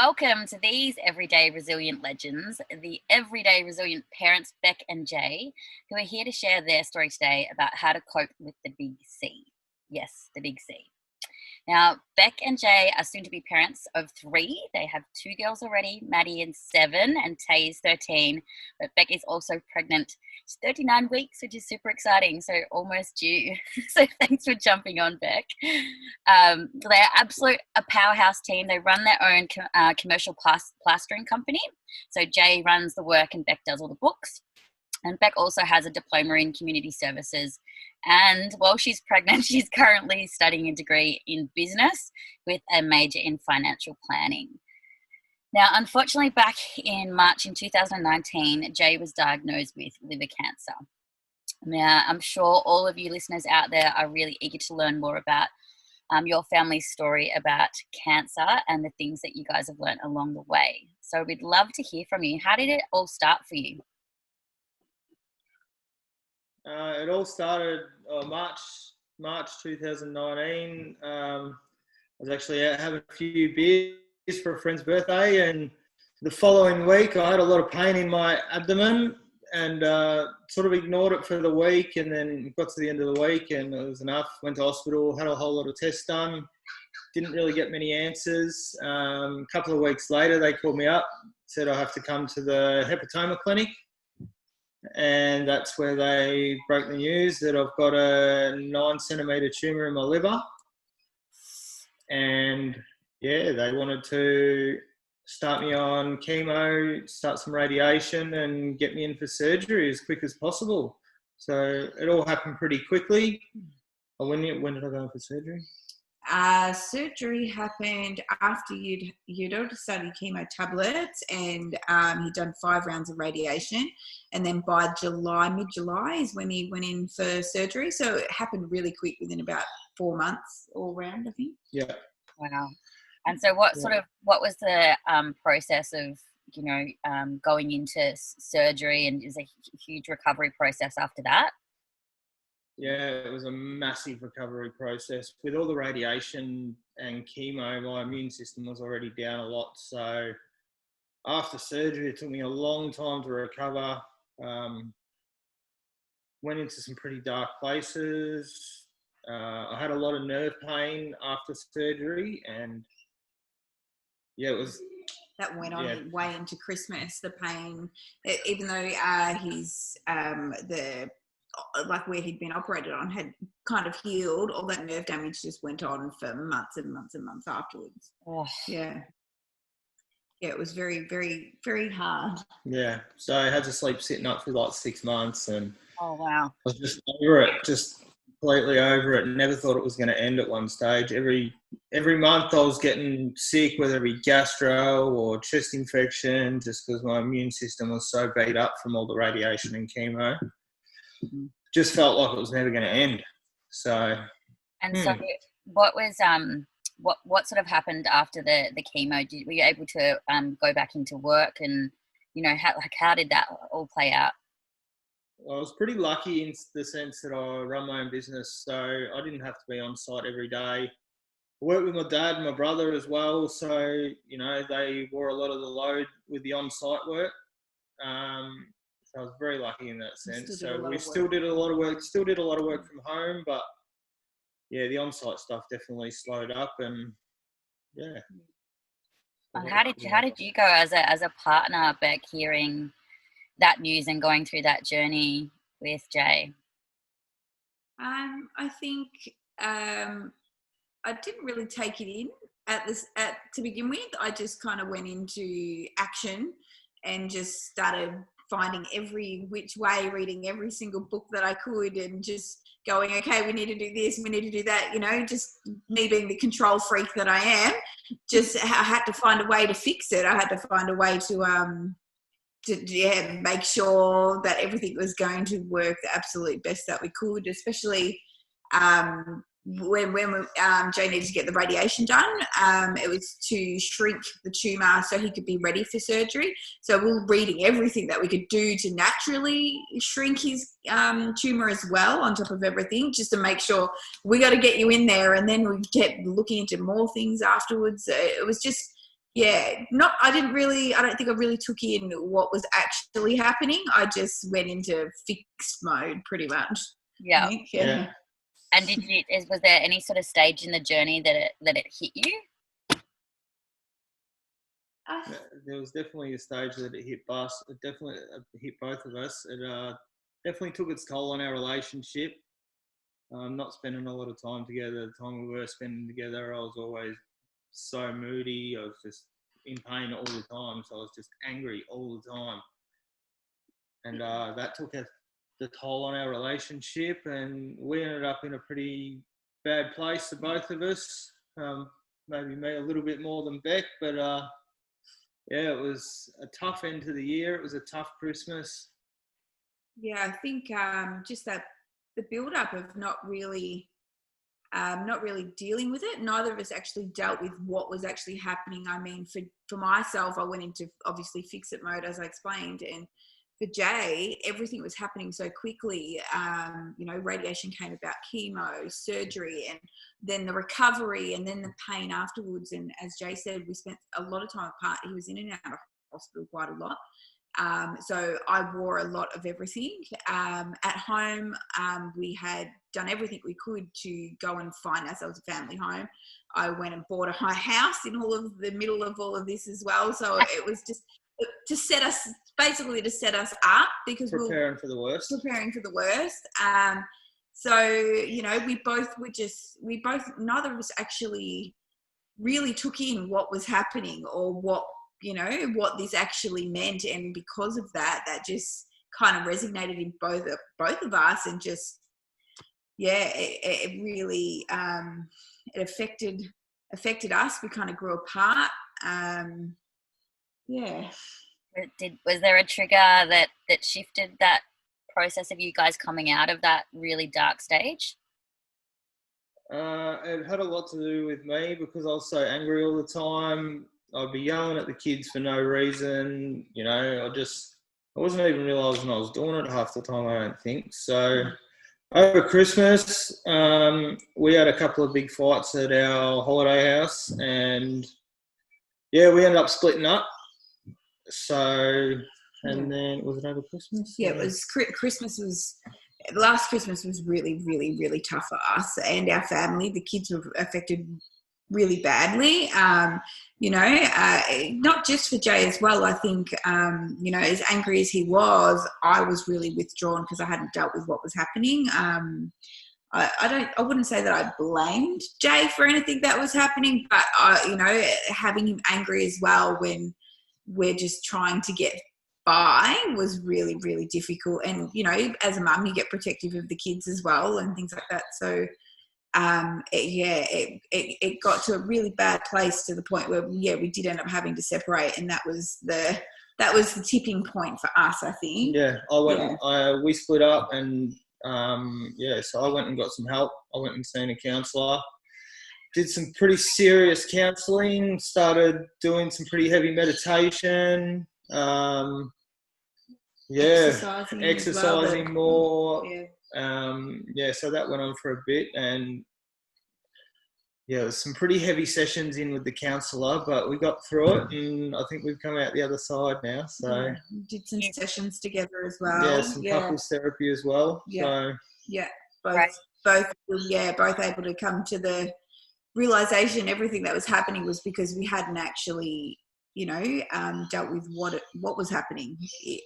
welcome to these everyday resilient legends, the everyday resilient parents, Bec and Jay, who are here to share their story today about how to cope with the big C. Yes, the big C. Now, Bec and Jay are soon to be parents of 3. They have 2 girls already, Maddie is 7 and Tay is 13. But Bec is also pregnant. She's 39 weeks, which is super exciting, so almost due. So thanks for jumping on, Bec. They're absolute a powerhouse team. They run their own commercial plastering company. So Jay runs the work and Bec does all the books. And Bec also has a diploma in community services. And while she's pregnant, she's currently studying a degree in business with a major in financial planning. Now, unfortunately, back in March in 2019, Jay was diagnosed with liver cancer. Now, I'm sure all of you listeners out there are really eager to learn more about your family's story about cancer and the things that you guys have learned along the way. So we'd love to hear from you. How did it all start for you? It all started March 2019. I was actually out having a few beers for a friend's birthday, and the following week I had a lot of pain in my abdomen and sort of ignored it for the week, and then got to the end of the week and it was enough. Went to hospital, had a whole lot of tests done, didn't really get many answers. A couple of weeks later they called me up, said I have to come to the hepatoma clinic. And that's where they broke the news that I've got a 9-centimetre tumour in my liver. And yeah, they wanted to start me on chemo, start some radiation and get me in for surgery as quick as possible. So it all happened pretty quickly. When did I go in for surgery? Surgery happened after you'd already started chemo tablets and he'd done 5 rounds of radiation, and then by mid-July is when he went in for surgery. So it happened really quick, within about 4 months all round, I think. Yeah. Wow. And so what was the process of going into surgery, and is a huge recovery process after that? Yeah, it was a massive recovery process. With all the radiation and chemo, my immune system was already down a lot. So after surgery, it took me a long time to recover. Went into some pretty dark places. I had a lot of nerve pain after surgery, and yeah, it was... That went on way into Christmas, the pain, even though where he'd been operated on had kind of healed, all that nerve damage just went on for months and months and months afterwards. Oh. Yeah, it was very, very, very hard. Yeah, so I had to sleep sitting up for like 6 months, and oh wow, I was just over it, just completely over it. Never thought it was going to end at one stage. Every month I was getting sick, whether it be gastro or chest infection, just because my immune system was so beat up from all the radiation and chemo. Just felt like it was never going to end. So, so what was what sort of happened after the chemo? Were you able to go back into work, and how did that all play out? Well, I was pretty lucky in the sense that I run my own business, so I didn't have to be on site every day. I worked with my dad and my brother as well, so they wore a lot of the load with the on-site work. So I was very lucky in that sense. So we still did a lot of work from home, but yeah, the on-site stuff definitely slowed up, and yeah. And how did you go as a partner, Bec, hearing that news and going through that journey with Jay? I think I didn't really take it in to begin with. I just kind of went into action and just started finding every which way, reading every single book that I could, and just going, okay, we need to do this, we need to do that, just me being the control freak that I am, I had to find a way to fix it. I had to find a way to make sure that everything was going to work the absolute best that we could, especially when Jay needed to get the radiation done. It was to shrink the tumour so he could be ready for surgery. So we were reading everything that we could do to naturally shrink his tumour as well, on top of everything, just to make sure we got to get you in there. And then we kept looking into more things afterwards. It was just I don't think I really took in what was actually happening. I just went into fixed mode pretty much. Yeah. Yeah. And was there any sort of stage in the journey that it hit you? There was definitely a stage that it hit us. It definitely hit both of us. It definitely took its toll on our relationship. Not spending a lot of time together. The time we were spending together, I was always so moody. I was just in pain all the time. So I was just angry all the time. And that took the toll on our relationship. And we ended up in a pretty bad place, the both of us. Maybe me a little bit more than Bec, but yeah, it was a tough end to the year. It was a tough Christmas. Yeah, I think just that the build-up of not really dealing with it. Neither of us actually dealt with what was actually happening. I mean, for myself, I went into obviously fix-it mode, as I explained, and for Jay, everything was happening so quickly. Radiation came about, chemo, surgery, and then the recovery, and then the pain afterwards. And as Jay said, we spent a lot of time apart. He was in and out of hospital quite a lot. So I wore a lot of everything. At home, we had done everything we could to go and find ourselves a family home. I went and bought a high house in the middle of all of this as well. So it was just to set us up because preparing for the worst. Neither of us actually really took in what was happening or what this actually meant, and because of that just kind of resonated in both of us, and just it really it affected us. We kind of grew apart. Was there a trigger that shifted that process of you guys coming out of that really dark stage? It had a lot to do with me because I was so angry all the time. I'd be yelling at the kids for no reason. I wasn't even realising I was doing it half the time, I don't think. So over Christmas, we had a couple of big fights at our holiday house, and we ended up splitting up. So, and then was it over Christmas? Yeah, it was last Christmas was really, really, really tough for us and our family. The kids were affected really badly, not just for Jay as well. I think, as angry as he was, I was really withdrawn because I hadn't dealt with what was happening. I wouldn't say that I blamed Jay for anything that was happening, but having him angry as well when we're just trying to get by was really, really difficult. And, as a mum, you get protective of the kids as well and things like that. So, it got to a really bad place to the point where, we did end up having to separate. And that was the tipping point for us, I think. Yeah, we split up and, so I went and got some help. I went and seen a counsellor. Did some pretty serious counselling, started doing some pretty heavy meditation, exercising more. So that went on for a bit, and there's some pretty heavy sessions in with the counsellor, but we got through it, and I think we've come out the other side now. So did some sessions together as well. Yeah, some couples therapy as well. Both able to come to the realization everything that was happening was because we hadn't actually dealt with what was happening.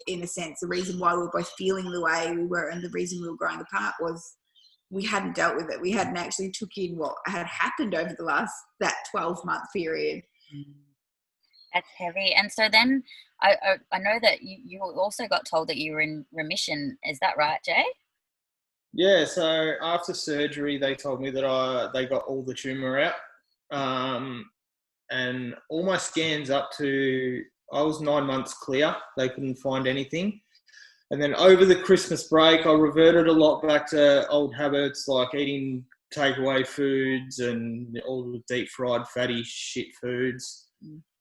In a sense, the reason why we were both feeling the way we were and the reason we were growing apart was we hadn't dealt with it. We hadn't actually took in what had happened over that 12-month period. That's heavy. And so then I know that you also got told that you were in remission. Is that right, Jay? Yeah, so after surgery, they told me that they got all the tumour out. And all my scans I was 9 months clear. They couldn't find anything. And then over the Christmas break, I reverted a lot back to old habits like eating takeaway foods and all the deep fried fatty shit foods,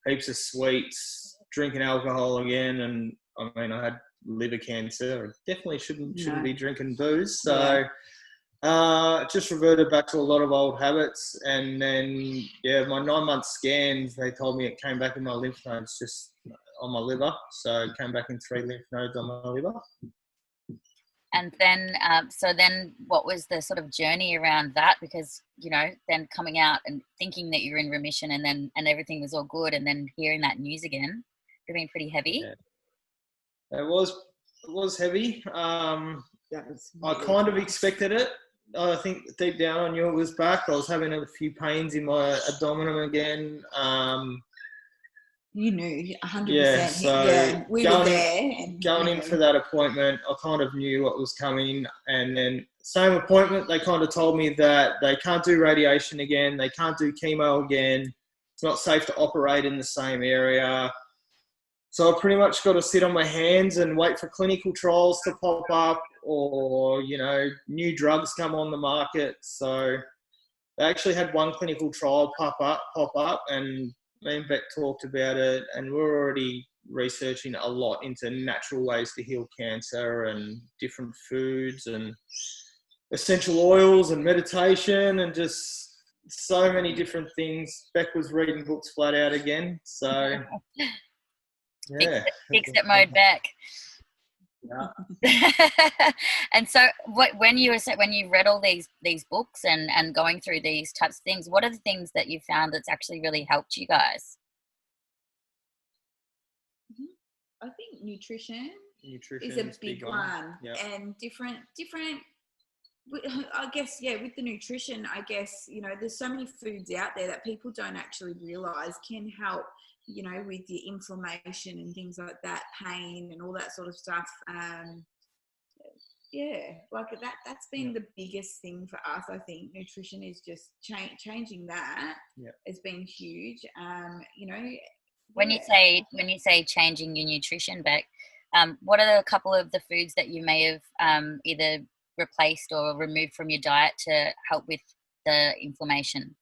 heaps of sweets, drinking alcohol again. And I had liver cancer. I definitely shouldn't be drinking booze. So Just reverted back to a lot of old habits, and then my 9-month scans, they told me it came back in my lymph nodes, just on my liver. So it came back in 3 lymph nodes on my liver. And then, so then what was the sort of journey around that? Because, you know, then coming out and thinking that you're in remission and everything was all good, and then hearing that news again, it been pretty heavy. Yeah. It was heavy. I kind of expected it. I think deep down I knew it was back. I was having a few pains in my abdomen again. You knew 100%. Yeah, so we were there. Going in for that appointment, I kind of knew what was coming. And then same appointment, they kind of told me that they can't do radiation again. They can't do chemo again. It's not safe to operate in the same area. So I pretty much got to sit on my hands and wait for clinical trials to pop up, or, you know, new drugs come on the market. So they actually had one clinical trial pop up, and me and Bec talked about it, and we're already researching a lot into natural ways to heal cancer and different foods and essential oils and meditation and just so many different things. Bec was reading books flat out again. So yeah. Fix it mode Bec. Yeah. And so when you read all these books and going through these types of things, what are the things that you found that's actually really helped you guys? I think nutrition is a big one. Yep. And different I guess, with the nutrition, I guess, you know, there's so many foods out there that people don't actually realize can help, you know, with your inflammation and things like that, pain and all that sort of stuff. That's been the biggest thing for us. I think nutrition is just changing that. Has been huge. You know, when you say changing your nutrition, Bec, what are a couple of the foods that you may have either replaced or removed from your diet to help with the inflammation?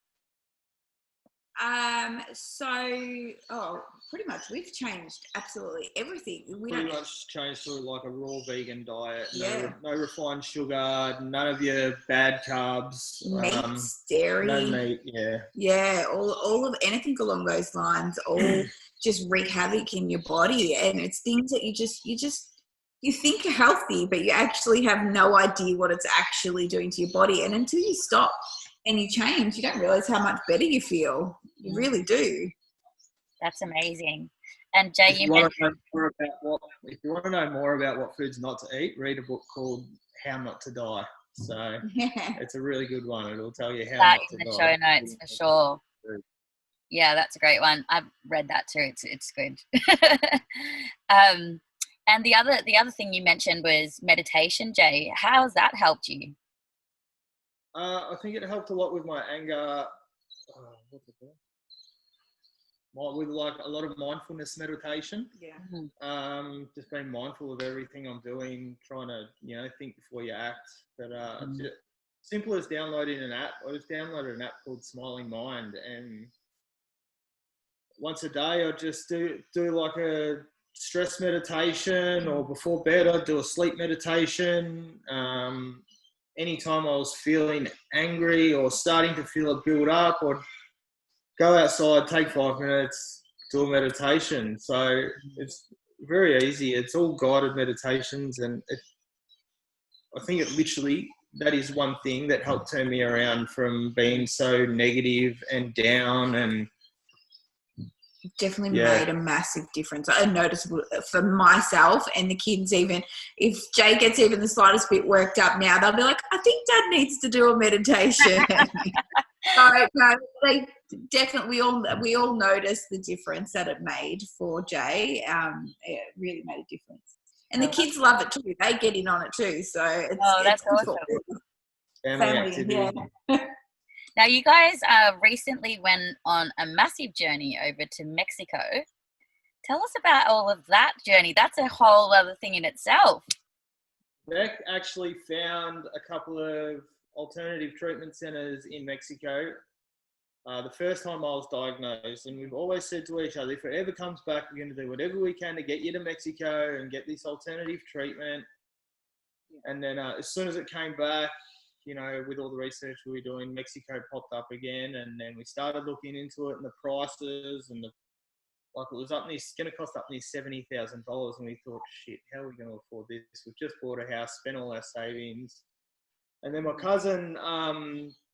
Pretty much we've changed absolutely everything. We pretty much changed to like a raw vegan diet. No refined sugar, none of your bad carbs, meats, dairy, no meat. All of anything along those lines, all just wreak havoc in your body. And it's things that you think are healthy, but you actually have no idea what it's actually doing to your body. And until you stop and you change, you don't realize how much better you feel. You really do. That's amazing. And Jay, if you want to know more about what foods not to eat, read a book called How Not to Die. So it's a really good one. It'll tell you how not to die. That in the show notes for sure. Yeah, that's a great one. I've read that too. It's good. And the other thing you mentioned was meditation, Jay. How has that helped you? I think it helped a lot with my anger. What's it called? With like a lot of mindfulness meditation. Just being mindful of everything I'm doing, trying to, you know, think before you act. But simple as downloading an app. I just downloaded an app called Smiling Mind, and once a day I just do like a stress meditation, or before bed I'd do a sleep meditation. Anytime I was feeling angry or starting to feel it build up, or go outside, take 5 minutes, do a meditation. So it's very easy. It's all guided meditations, and I think that is one thing that helped turn me around from being so negative and down, and definitely made a massive difference. I noticed for myself and the kids. Even if Jay gets even the slightest bit worked up now, they'll be like, I think Dad needs to do a meditation. So no, they definitely we all noticed the difference that it made for Jay. It really made a difference, and the kids love it too. They get in on it too. So that's awesome. Family. Now, you guys recently went on a massive journey over to Mexico. Tell us about all of that journey. That's a whole other thing in itself. Bec actually found a couple of alternative treatment centers in Mexico. The first time I was diagnosed, and we've always said to each other, if it ever comes back, we're going to do whatever we can to get you to Mexico and get this alternative treatment. And then as soon as it came back, you know, with all the research we were doing, Mexico popped up again, and then we started looking into it and the prices and it was going to cost up near $70,000, and we thought, shit, how are we going to afford this? We've just bought a house, spent all our savings, and then my cousin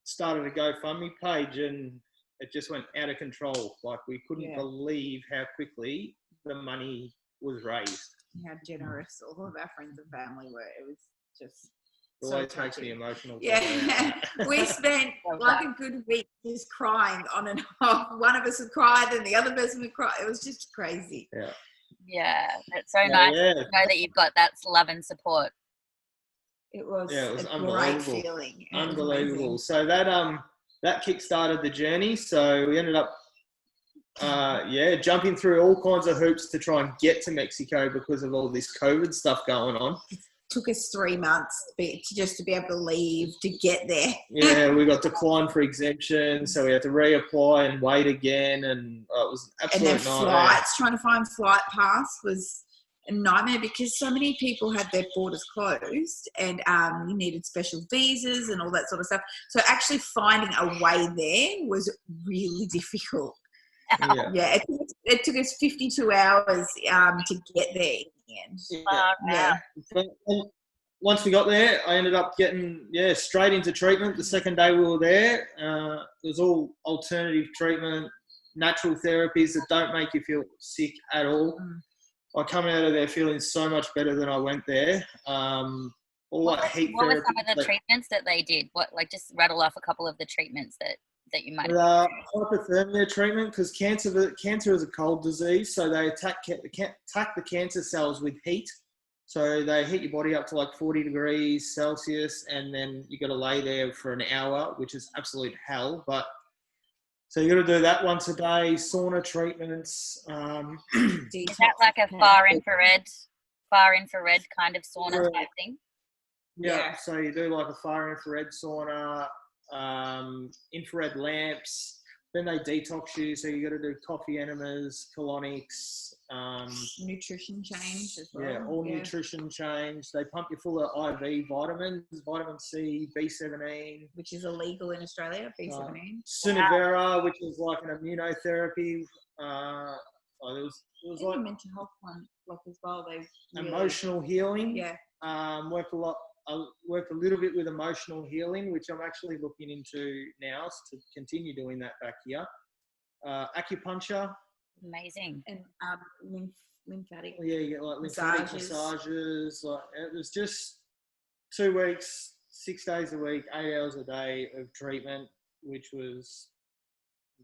started a GoFundMe page, and it just went out of control. Like, we couldn't believe how quickly the money was raised. How generous all of our friends and family were. It was just It always makes me emotional. Yeah, we spent like a good week just crying on and off. One of us would cry, then the other person would cry. It was just crazy. Yeah, it's so nice to know that you've got that love and support. It was a unbelievable. great feeling. Unbelievable. So that kick-started the journey. So we ended up jumping through all kinds of hoops to try and get to Mexico because of all this COVID stuff going on. Took us 3 months to be able to leave to get there. Yeah, we got declined for exemption, so we had to reapply and wait again, and it was an absolute nightmare. And then flights, trying to find flight pass was a nightmare because so many people had their borders closed, and you needed special visas and all that sort of stuff. So actually finding a way there was really difficult. Yeah, it took us 52 hours to get there in the end. But once we got there, I ended up getting straight into treatment. The second day we were there, it was all alternative treatment, natural therapies that don't make you feel sick at all. I come out of there feeling so much better than I went there. What were some of the treatments that they did? Just rattle off a couple of the treatments that you might have. Hypothermia treatment, because cancer is a cold disease, so they attack the cancer cells with heat. So they heat your body up to like 40 degrees Celsius, and then you got to lay there for an hour, which is absolute hell. But so you got to do that once a day. Sauna treatments. Is that like a far infrared kind of sauna type thing? Yeah. So you do like a far infrared sauna. Infrared lamps, then they detox you, so you got to do coffee enemas, colonics, nutrition change as well. Nutrition change. They pump you full of IV vitamins, vitamin C, B17, which is illegal in Australia. B17, Sunivera, which is like an immunotherapy. There was like a mental health one, as well. Emotional healing. I worked a little bit with emotional healing, which I'm actually looking into now to continue doing that back here. Acupuncture. Amazing. And lymphatic. Yeah, you get like lymphatic massages. Like, it was just 2 weeks, 6 days a week, 8 hours a day of treatment, which was,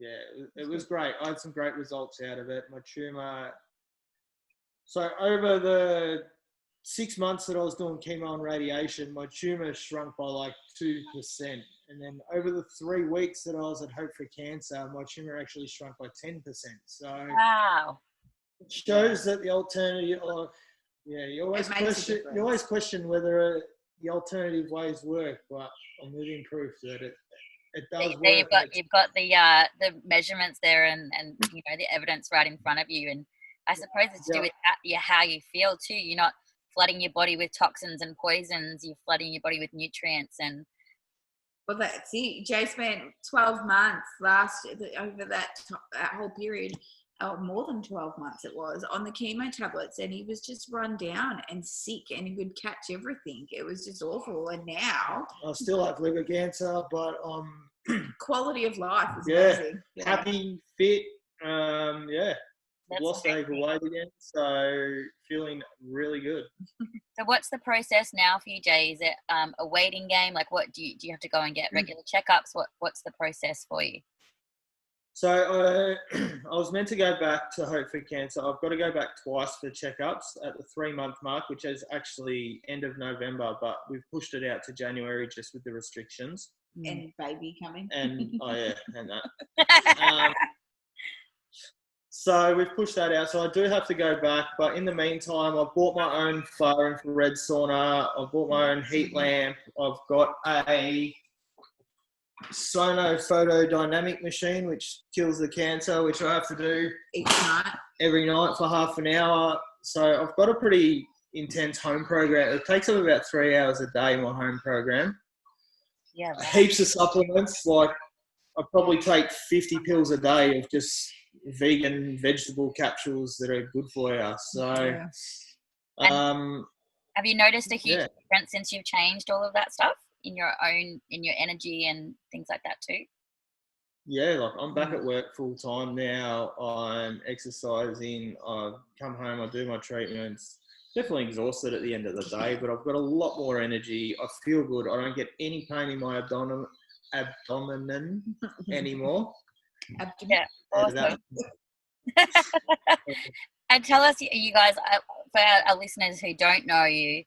it was great. I had some great results out of it. My tumour. So over the 6 months that I was doing chemo and radiation, my tumour shrunk by like 2%. And then over the 3 weeks that I was at Hope for Cancer, my tumour actually shrunk by 10%. So wow, it shows that the alternative, you always question whether the alternative ways work, but I'm living proof that it does work. You've got the measurements there and the evidence right in front of you, and I suppose it's to do with how you feel too. You're not flooding your body with toxins and poisons, you're flooding your body with nutrients. And well, that's it. Jay spent 12 months over that whole period, more than 12 months it was, on the chemo tablets, and he was just run down and sick, and he would catch everything. It was just awful. And now I still have liver cancer, but quality of life is amazing. Happy, fit, lost over weight again, so feeling really good. So what's the process now for you, Jay? Is it a waiting game? Like, what do you have to go and get regular checkups? What's the process for you? So I was meant to go back to Hope for Cancer. I've got to go back twice for checkups at the 3-month mark, which is actually end of November, but we've pushed it out to January just with the restrictions. And baby coming. And and that. So we've pushed that out. So I do have to go back. But in the meantime, I've bought my own far infrared sauna. I've bought my own heat lamp. I've got a Sauna photodynamic machine, which kills the cancer, which I have to do every night for half an hour. So I've got a pretty intense home program. It takes up about 3 hours a day, my home program. Yeah, right. heaps of supplements. Like I probably take 50 pills a day of just vegan vegetable capsules that are good for you. So, Have you noticed a huge yeah. difference since you've changed all of that stuff in your energy and things like that too? Yeah, like I'm back at work full time now. I'm exercising. I come home, I do my treatments. Definitely exhausted at the end of the day, but I've got a lot more energy. I feel good. I don't get any pain in my abdomen anymore. Yeah, awesome. And tell us, you guys, for our listeners who don't know you,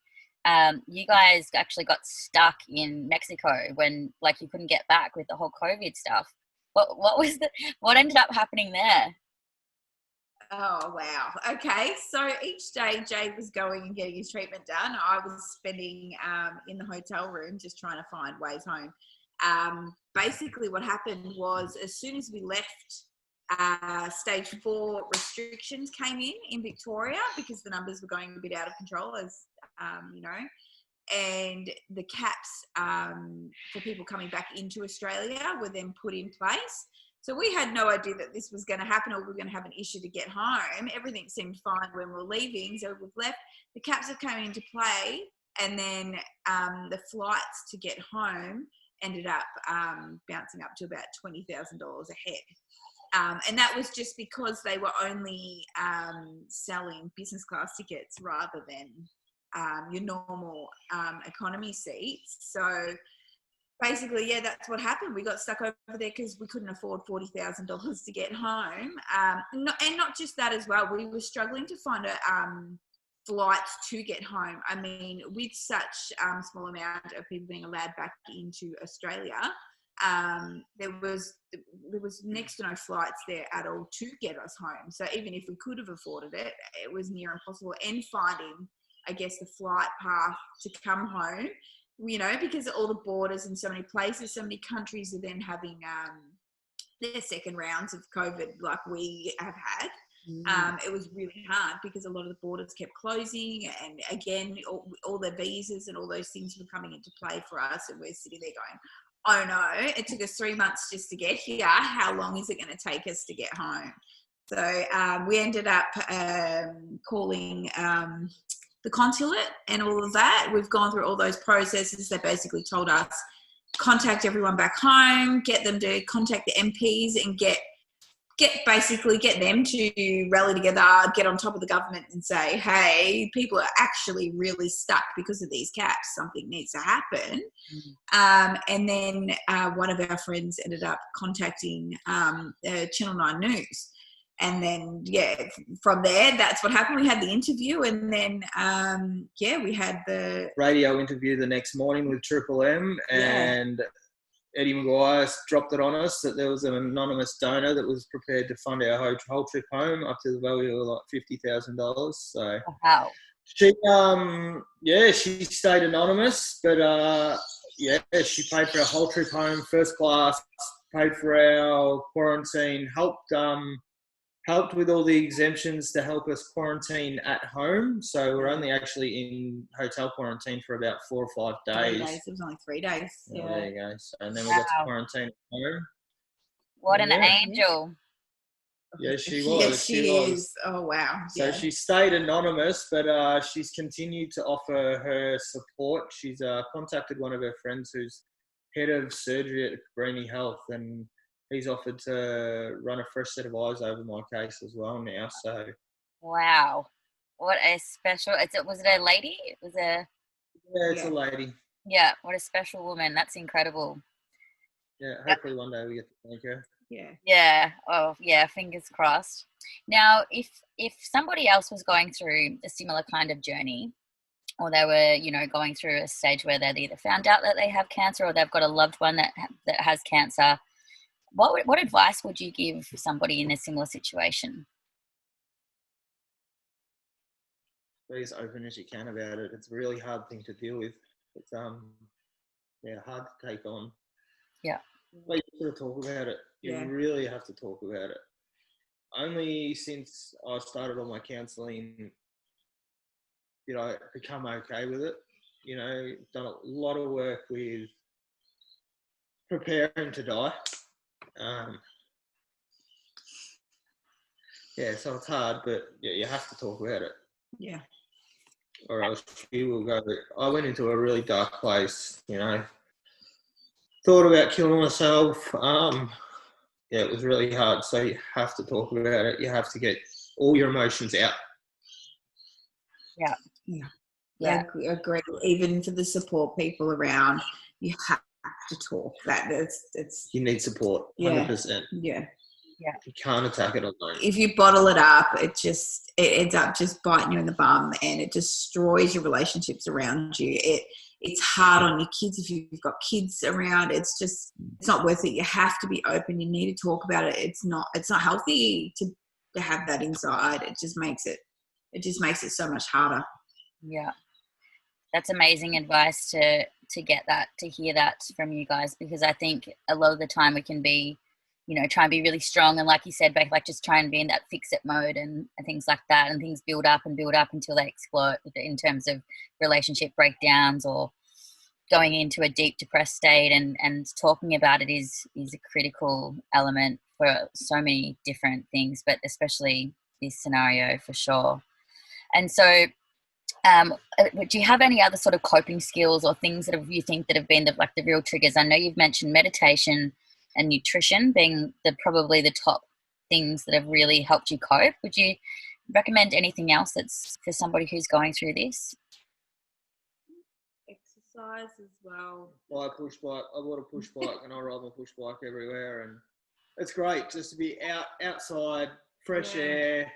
you guys actually got stuck in Mexico when, like, you couldn't get back with the whole COVID stuff. What ended up happening there? Oh, wow. Okay. So each day Jay was going and getting his treatment done. I was spending in the hotel room just trying to find ways home. Basically what happened was as soon as we left, stage 4 restrictions came in Victoria because the numbers were going a bit out of control, as you know, and the caps for people coming back into Australia were then put in place. So we had no idea that this was going to happen or we were going to have an issue to get home. Everything seemed fine when we were leaving. So we've left, the caps have come into play, and then the flights to get home ended up bouncing up to about $20,000 a head. And that was just because they were only selling business class tickets rather than your normal economy seats. So basically, yeah, that's what happened. We got stuck over there because we couldn't afford $40,000 to get home. And not just that as well. We were struggling to find flights to get home. I mean, with such small amount of people being allowed back into Australia, there was next to no flights there at all to get us home. So even if we could have afforded it, it was near impossible. And finding, I guess, the flight path to come home, you know, because of all the borders in so many places, so many countries are then having their second rounds of COVID like we have had. It was really hard because a lot of the borders kept closing, and again, all the visas and all those things were coming into play for us, and we're sitting there going, oh no, it took us 3 months just to get here. How long is it going to take us to get home? So we ended up calling the consulate and all of that. We've gone through all those processes. They basically told us, contact everyone back home, get them to contact the MPs and get them to rally together, get on top of the government and say, hey, people are actually really stuck because of these caps. Something needs to happen. And then one of our friends ended up contacting Channel 9 News. And then, yeah, from there, that's what happened. We had the interview, and then, we had the radio interview the next morning with Triple M, and Eddie Maguire dropped it on us that there was an anonymous donor that was prepared to fund our whole trip home up to the value of like $50,000. So, wow. She stayed anonymous, but she paid for our whole trip home, first class, paid for our quarantine, helped with all the exemptions to help us quarantine at home. So we're only actually in hotel quarantine for about 4 or 5 days. 3 days. It was only 3 days. Yeah. There you go. So, and then we got to quarantine at home. What an angel. Yeah, she was. Yes, she is. Oh, wow. So she stayed anonymous, but she's continued to offer her support. She's contacted one of her friends who's head of surgery at Greeny Health, and he's offered to run a fresh set of eyes over my case as well now. So, wow, what a special! Was it a lady? It's a lady. Yeah, what a special woman! That's incredible. Yeah, hopefully one day we get to thank her. Yeah. Yeah. Oh, yeah. Fingers crossed. Now, if somebody else was going through a similar kind of journey, or they were, going through a stage where they've either found out that they have cancer or they've got a loved one that has cancer, what advice would you give somebody in a similar situation? Be as open as you can about it. It's a really hard thing to deal with. It's hard to take on. Yeah. Like, you got to talk about it. You really have to talk about it. Only since I started on my counselling did I become okay with it. Done a lot of work with preparing to die. So it's hard, but you have to talk about it. Yeah. Or else you will go. I went into a really dark place, thought about killing myself. It was really hard. So you have to talk about it. You have to get all your emotions out. I agree. Even for the support people around, you have to talk. You need support, 100%. Yeah. You can't attack it alone. If you bottle it up, it ends up just biting you in the bum, and it destroys your relationships around you. It's hard on your kids if you've got kids around. It's not worth it. You have to be open. You need to talk about it. It's not healthy to have that inside. It just makes it so much harder. Yeah. That's amazing advice to get that, to hear that from you guys, because I think a lot of the time we can be, try and be really strong. And like you said, Beck, like just try and be in that fix-it mode and things like that. And things build up until they explode in terms of relationship breakdowns or going into a deep depressed state. And talking about it is a critical element for so many different things, but especially this scenario for sure. And so do you have any other sort of coping skills or things that you think that have been the real triggers? I know you've mentioned meditation and nutrition being probably the top things that have really helped you cope. Would you recommend anything else that's for somebody who's going through this? Exercise as well. Buy a push bike. I bought a push bike and I ride my push bike everywhere, and it's great just to be outside, fresh air.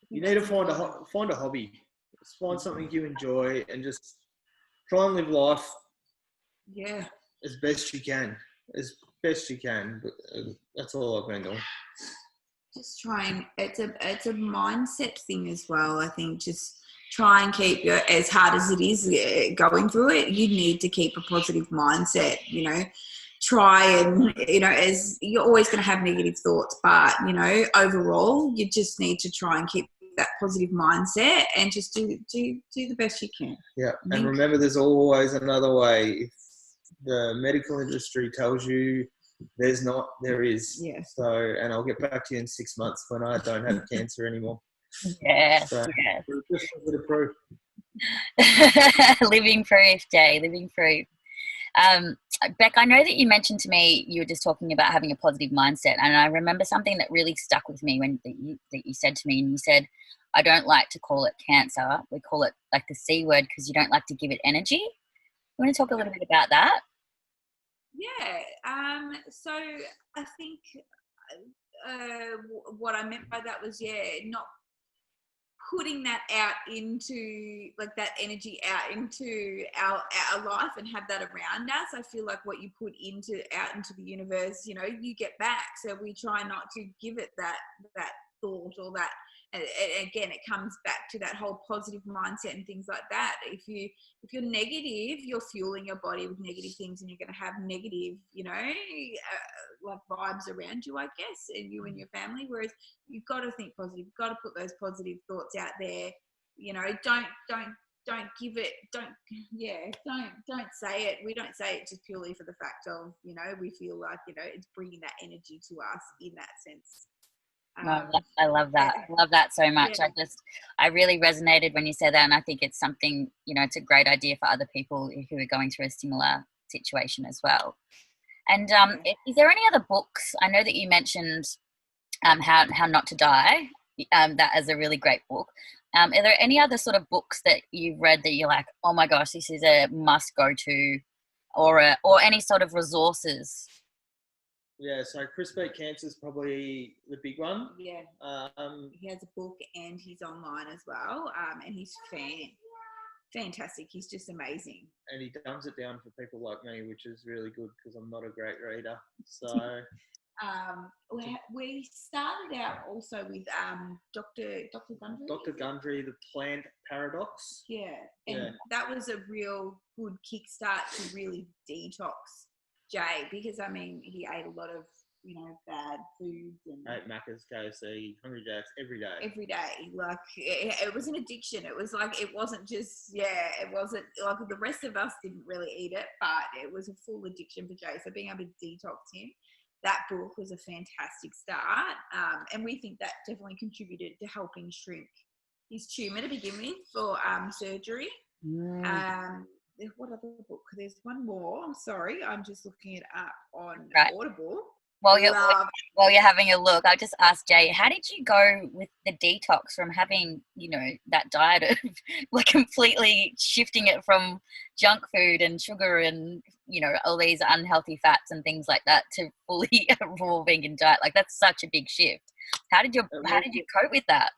You need to find a hobby. Just find something you enjoy and just try and live life as best you can. But that's all I've been doing. Just trying. It's a mindset thing as well. I think just try and keep as hard as it is going through it. You need to keep a positive mindset. Try and as you're always going to have negative thoughts, but overall, you just need to try and keep that positive mindset and just do the best you can. Yeah, and remember, there's always another way. If the medical industry tells you there's not, there is. Yeah. So, and I'll get back to you in 6 months when I don't have cancer anymore. Yes. So, just a bit of proof. Living proof, Jay. Living proof. Beck, I know that you mentioned to me you were just talking about having a positive mindset, and I remember something that really stuck with me that you said to me, and you said, I don't like to call it cancer. We call it like the C word because you don't like to give it energy. You want to talk a little bit about that? Yeah. So I think what I meant by that was, not putting that out into that energy out into our life and have that around us. I feel like what you put out into the universe, you get back. So we try not to give it that thought or that. And again, it comes back to that whole positive mindset and things like that. If you're negative, you're fueling your body with negative things, and you're going to have negative, vibes around you, I guess, and you and your family. Whereas you've got to think positive. You've got to put those positive thoughts out there. Don't give it. Don't say it. We don't say it just purely for the fact of we feel like it's bringing that energy to us in that sense. No, I love that. I love that so much. Yeah. I really resonated when you said that, and I think it's something, it's a great idea for other people who are going through a similar situation as well. And is there any other books? I know that you mentioned How Not to Die, that as a really great book. Are there any other sort of books that you've read that you're like, oh my gosh, this is a must go to, or any sort of resources? Yeah, so Chris Beat Cancer is probably the big one. Yeah. He has a book and he's online as well. And he's fantastic. He's just amazing. And he dumbs it down for people like me, which is really good because I'm not a great reader. So we started out also with Dr. Gundry. Dr. Gundry, The Plant Paradox. Yeah. And that was a real good kickstart to really detox Jay, because he ate a lot of bad foods and ate Macca's, KFC, Hungry Jacks every day. every day. Like it was an addiction. It was like, it wasn't just, it wasn't like the rest of us didn't really eat it, but it was a full addiction for Jay. So being able to detox him, that book was a fantastic start. And we think that definitely contributed to helping shrink his tumour to begin with for surgery. What other book? There's one more. I'm sorry. I'm just looking it up on Audible. While you're having a look, I'll just ask Jay, how did you go with the detox from having, that diet of like completely shifting it from junk food and sugar and, all these unhealthy fats and things like that to fully a raw vegan diet? Like, that's such a big shift. How did you cope with that?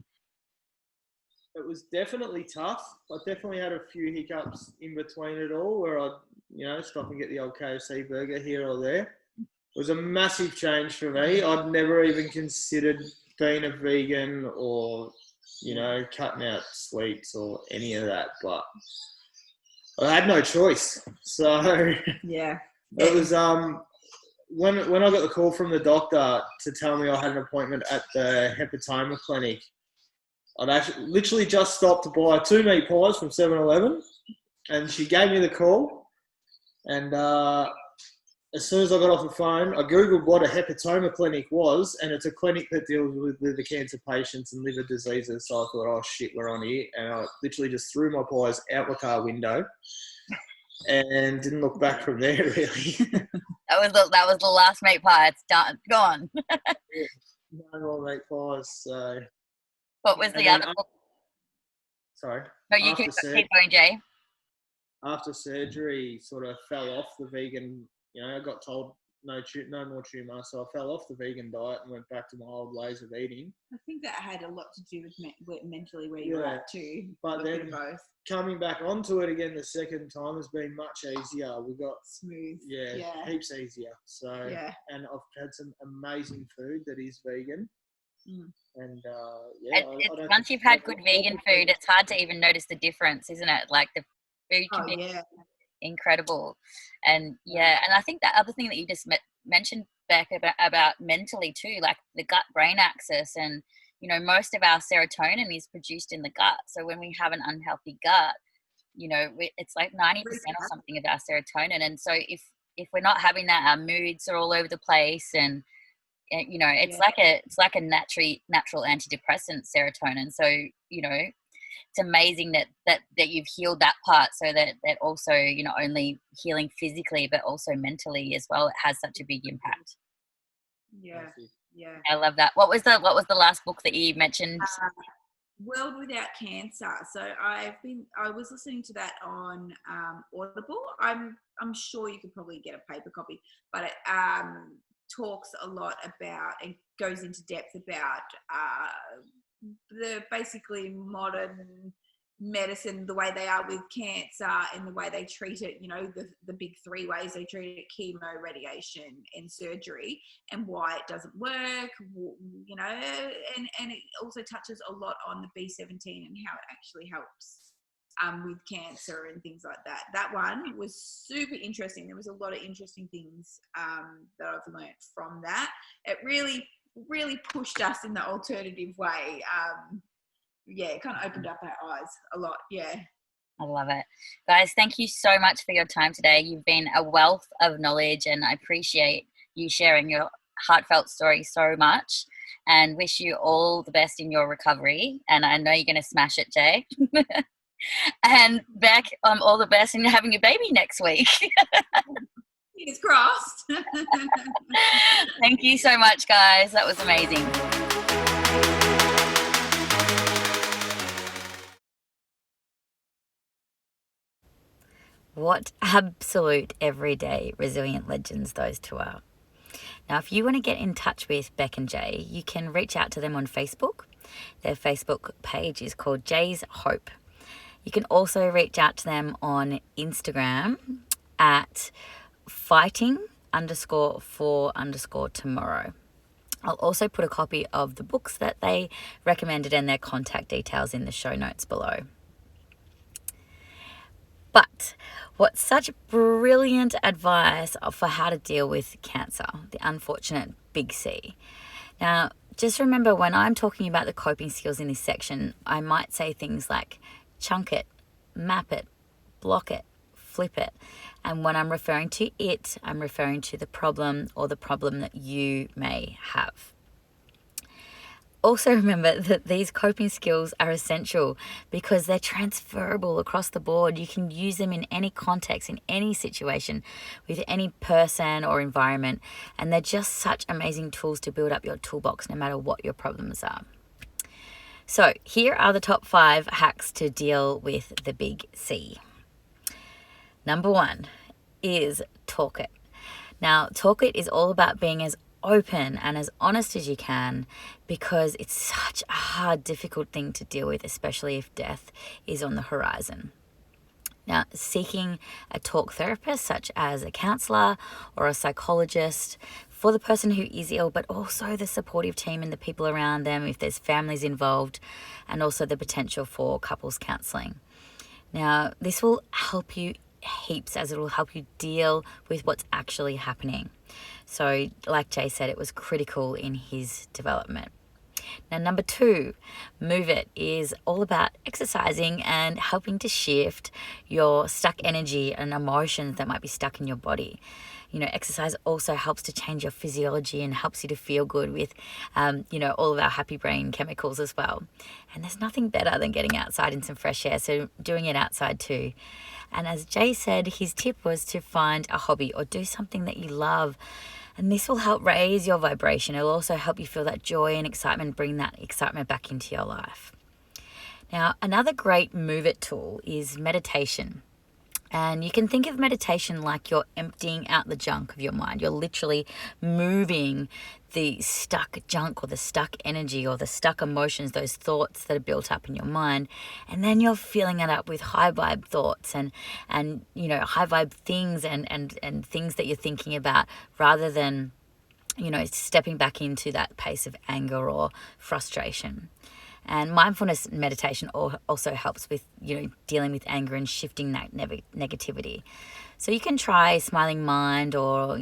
It was definitely tough. I definitely had a few hiccups in between it all where I'd, stop and get the old KFC burger here or there. It was a massive change for me. I'd never even considered being a vegan or, cutting out sweets or any of that, but I had no choice. So yeah, it was when I got the call from the doctor to tell me I had an appointment at the hepatoma clinic, I'd actually literally just stopped to buy 2 meat pies from 7-Eleven, and she gave me the call. And as soon as I got off the phone, I Googled what a hepatoma clinic was, and it's a clinic that deals with liver cancer patients and liver diseases. So I thought, oh shit, we're on here. And I literally just threw my pies out my car window and didn't look back from there, really. That was the last meat pie. It's done. Gone. No more meat pies. So. What was the other book? Sorry. No, you keep going, Jay. After surgery, sort of fell off the vegan. I got told no more tumour, so I fell off the vegan diet and went back to my old ways of eating. I think that had a lot to do with mentally where you were at too. But then coming back onto it again the second time has been much easier. We got smooth. Yeah, heaps easier. So and I've had some amazing food that is vegan. And once you've had good vegan food, it's hard to even notice the difference, isn't it? Like the food can be incredible. And and I think that other thing that you just mentioned, Bec, about mentally too, like the gut brain axis, and most of our serotonin is produced in the gut. So when we have an unhealthy gut, it's like 90% or something of our serotonin. And so if we're not having that, our moods are all over the place, and it's like a natural antidepressant, serotonin. So it's amazing that you've healed that part, so that also not only healing physically but also mentally as well. It has such a big impact. I love that. What was the last book that you mentioned? World Without Cancer. So I was listening to that on Audible. I'm sure you could probably get a paper copy, but it talks a lot about and goes into depth about the basically modern medicine, the way they are with cancer and the way they treat it, the big 3 ways they treat it: chemo, radiation and surgery, and why it doesn't work, and it also touches a lot on the B17 and how it actually helps with cancer and things like that. That one was super interesting. There was a lot of interesting things that I've learned from that. It really pushed us in the alternative way. It kind of opened up our eyes a lot. I love it. Guys, thank you so much for your time today. You've been a wealth of knowledge, and I appreciate you sharing your heartfelt story so much, and wish you all the best in your recovery. And I know you're going to smash it, Jay. And Bec, all the best in having your baby next week. Fingers crossed. Thank you so much, guys. That was amazing. What absolute everyday resilient legends those two are. Now, if you want to get in touch with Bec and Jay, you can reach out to them on Facebook. Their Facebook page is called Jay's Hope. You can also reach out to them on Instagram at fighting_for_tomorrow. I'll also put a copy of the books that they recommended and their contact details in the show notes below. But what's such brilliant advice for how to deal with cancer, the unfortunate big C. Now, just remember when I'm talking about the coping skills in this section, I might say things like chunk it, map it, block it, flip it. And when I'm referring to it, I'm referring to the problem or the problem that you may have. Also remember that these coping skills are essential because they're transferable across the board. You can use them in any context, in any situation, with any person or environment. And they're just such amazing tools to build up your toolbox no matter what your problems are. So here are the top 5 hacks to deal with the big C. Number 1 is talk it. Now, talk it is all about being as open and as honest as you can because it's such a hard, difficult thing to deal with, especially if death is on the horizon. Now, seeking a talk therapist such as a counselor or a psychologist for the person who is ill, but also the supportive team and the people around them if there's families involved, and also the potential for couples counseling. Now, this will help you heaps as it will help you deal with what's actually happening. So like Jay said, it was critical in his development. Now, number 2, move it is all about exercising and helping to shift your stuck energy and emotions that might be stuck in your body. Exercise also helps to change your physiology and helps you to feel good with, all of our happy brain chemicals as well. And there's nothing better than getting outside in some fresh air, so doing it outside too. And as Jay said, his tip was to find a hobby or do something that you love. And this will help raise your vibration. It'll also help you feel that joy and excitement, bring that excitement back into your life. Now, another great move it tool is meditation. And you can think of meditation like you're emptying out the junk of your mind. You're literally moving the stuck junk or the stuck energy or the stuck emotions, those thoughts that are built up in your mind. And then you're filling it up with high vibe thoughts and high vibe things and things that you're thinking about rather than, stepping back into that pace of anger or frustration. And mindfulness meditation also helps with, dealing with anger and shifting that negativity. So you can try Smiling Mind or,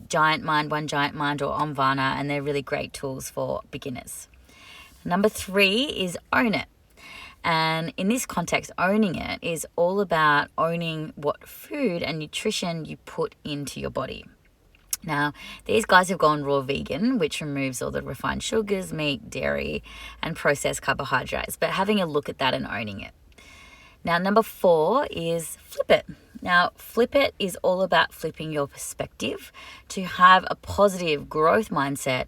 Giant Mind, One Giant Mind or Omvana, and they're really great tools for beginners. Number 3 is own it. And in this context, owning it is all about owning what food and nutrition you put into your body. Now, these guys have gone raw vegan, which removes all the refined sugars, meat, dairy, and processed carbohydrates, but having a look at that and owning it. Now, number 4 is flip it. Now, flip it is all about flipping your perspective to have a positive growth mindset.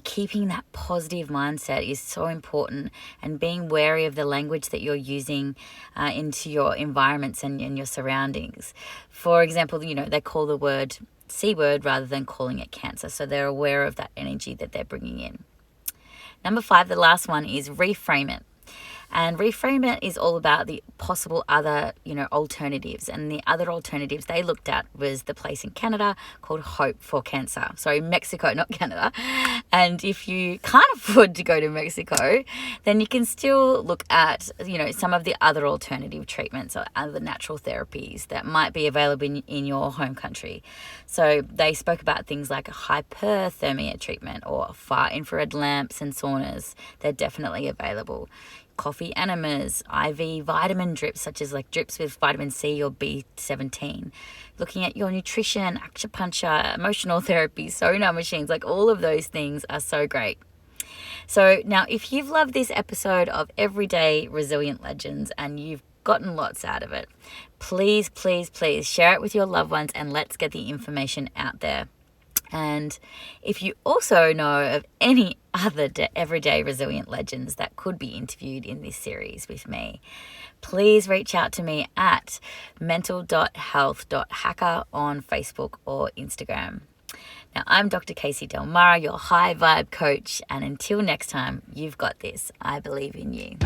Keeping that positive mindset is so important, and being wary of the language that you're using into your environments and your surroundings. For example, they call the word C word rather than calling it cancer. So they're aware of that energy that they're bringing in. Number 5, the last one, is reframe it. And Reframe It is all about the possible other, alternatives. And the other alternatives they looked at was the place in Canada called Hope for Cancer. Sorry, Mexico, not Canada. And if you can't afford to go to Mexico, then you can still look at, some of the other alternative treatments or other natural therapies that might be available in your home country. So they spoke about things like hyperthermia treatment or far infrared lamps and saunas. They're definitely available. Coffee enemas, IV vitamin drips, such as like drips with vitamin C or B17. Looking at your nutrition, acupuncture, emotional therapy, sauna machines, like all of those things are so great. So now, if you've loved this episode of Everyday Resilient Legends and you've gotten lots out of it, please, please, please share it with your loved ones and let's get the information out there. And if you also know of any other everyday resilient legends that could be interviewed in this series with me, please reach out to me at mental.health.hacker on Facebook or Instagram. Now, I'm Dr. Casey Delmara, your high vibe coach. And until next time, you've got this. I believe in you.